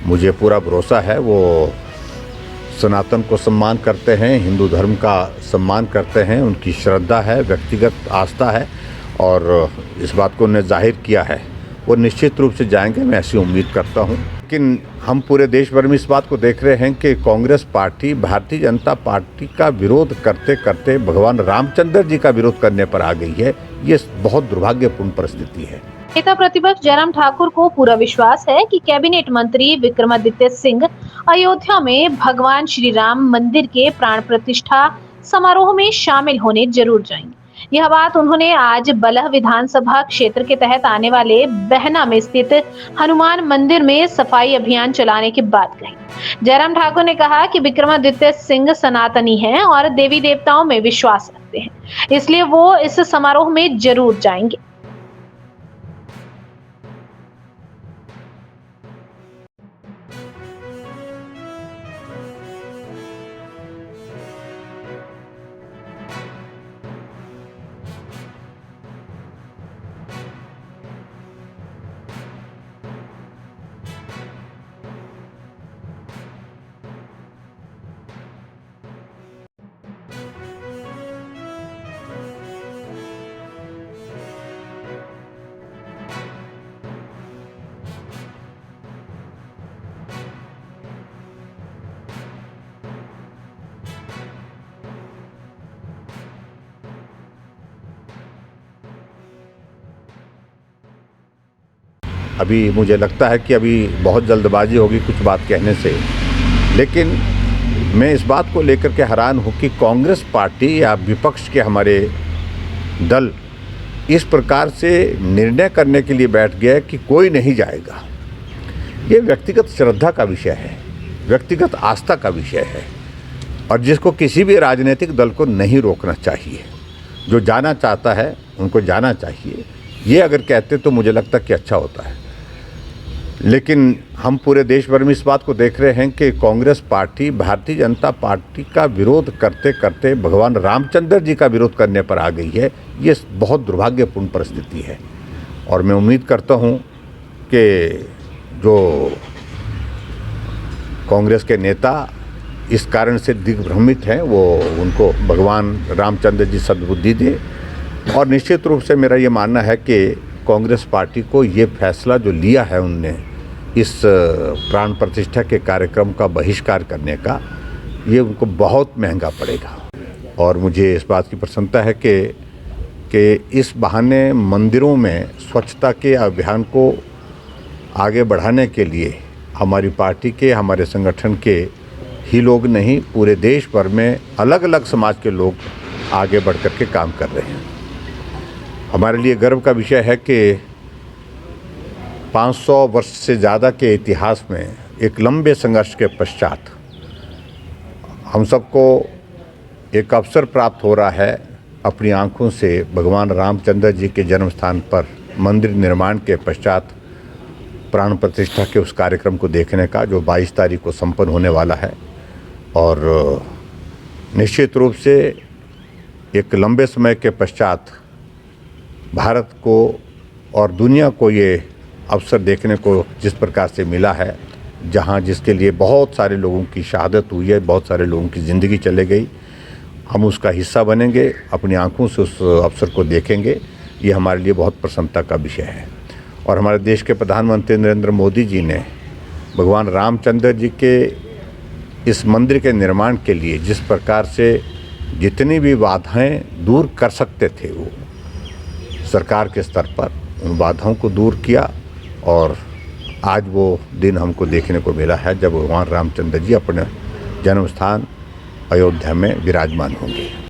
मुझे पूरा भरोसा है वो सनातन को सम्मान करते हैं, हिंदू धर्म का सम्मान करते हैं, उनकी श्रद्धा है, व्यक्तिगत आस्था है और इस बात को उन्होंने जाहिर किया है। वो निश्चित रूप से जाएंगे, मैं ऐसी उम्मीद करता हूँ। लेकिन हम पूरे देश भर में इस बात को देख रहे हैं कि कांग्रेस पार्टी भारतीय जनता पार्टी का विरोध करते करते भगवान रामचंद्र जी का विरोध करने पर आ गई है। ये बहुत दुर्भाग्यपूर्ण परिस्थिति है। नेता प्रतिपक्ष जयराम ठाकुर को पूरा विश्वास है कि कैबिनेट मंत्री विक्रमादित्य सिंह अयोध्या में भगवान श्री राम मंदिर के प्राण प्रतिष्ठा समारोह में शामिल होने जरूर जाएंगे। यह बात उन्होंने आज बलह विधानसभा क्षेत्र के तहत आने वाले बहना में स्थित हनुमान मंदिर में सफाई अभियान चलाने के बाद कही। जयराम ठाकुर ने कहा कि विक्रमादित्य सिंह सनातनी हैं और देवी देवताओं में विश्वास रखते हैं, इसलिए वो इस समारोह में जरूर जाएंगे। अभी मुझे लगता है कि अभी बहुत जल्दबाजी होगी कुछ बात कहने से, लेकिन मैं इस बात को लेकर के हैरान हूँ कि कांग्रेस पार्टी या विपक्ष के हमारे दल इस प्रकार से निर्णय करने के लिए बैठ गया कि कोई नहीं जाएगा। ये व्यक्तिगत श्रद्धा का विषय है, व्यक्तिगत आस्था का विषय है और जिसको किसी भी राजनीतिक दल को नहीं रोकना चाहिए। जो जाना चाहता है उनको जाना चाहिए। ये अगर कहते तो मुझे लगता कि अच्छा होता है। लेकिन हम पूरे देश भर में इस बात को देख रहे हैं कि कांग्रेस पार्टी भारतीय जनता पार्टी का विरोध करते करते भगवान रामचंद्र जी का विरोध करने पर आ गई है। ये बहुत दुर्भाग्यपूर्ण परिस्थिति है और मैं उम्मीद करता हूँ कि जो कांग्रेस के नेता इस कारण से दिग्भ्रमित हैं वो उनको भगवान रामचंद्र जी सद्बुद्धि दे। और निश्चित रूप से मेरा ये मानना है कि कांग्रेस पार्टी को ये फैसला जो लिया है उनने इस प्राण प्रतिष्ठा के कार्यक्रम का बहिष्कार करने का, ये उनको बहुत महंगा पड़ेगा। और मुझे इस बात की प्रसन्नता है कि इस बहाने मंदिरों में स्वच्छता के अभियान को आगे बढ़ाने के लिए हमारी पार्टी के, हमारे संगठन के ही लोग नहीं, पूरे देश भर में अलग अलग समाज के लोग आगे बढ़ कर के काम कर रहे हैं। हमारे लिए गर्व का विषय है कि 500 वर्ष से ज़्यादा के इतिहास में एक लंबे संघर्ष के पश्चात हम सबको एक अवसर प्राप्त हो रहा है अपनी आंखों से भगवान रामचंद्र जी के जन्म स्थान पर मंदिर निर्माण के पश्चात प्राण प्रतिष्ठा के उस कार्यक्रम को देखने का, जो 22 तारीख को संपन्न होने वाला है। और निश्चित रूप से एक लंबे समय के पश्चात भारत को और दुनिया को ये अवसर देखने को जिस प्रकार से मिला है, जहाँ जिसके लिए बहुत सारे लोगों की शहादत हुई है, बहुत सारे लोगों की ज़िंदगी चले गई, हम उसका हिस्सा बनेंगे, अपनी आंखों से उस अवसर को देखेंगे। ये हमारे लिए बहुत प्रसन्नता का विषय है। और हमारे देश के प्रधानमंत्री नरेंद्र मोदी जी ने भगवान रामचंद्र जी के इस मंदिर के निर्माण के लिए जिस प्रकार से जितनी भी बाधाएं दूर कर सकते थे, वो सरकार के स्तर पर उन बाधाओं को दूर किया। और आज वो दिन हमको देखने को मिला है जब भगवान रामचंद्र जी अपने जन्म स्थान अयोध्या में विराजमान होंगे।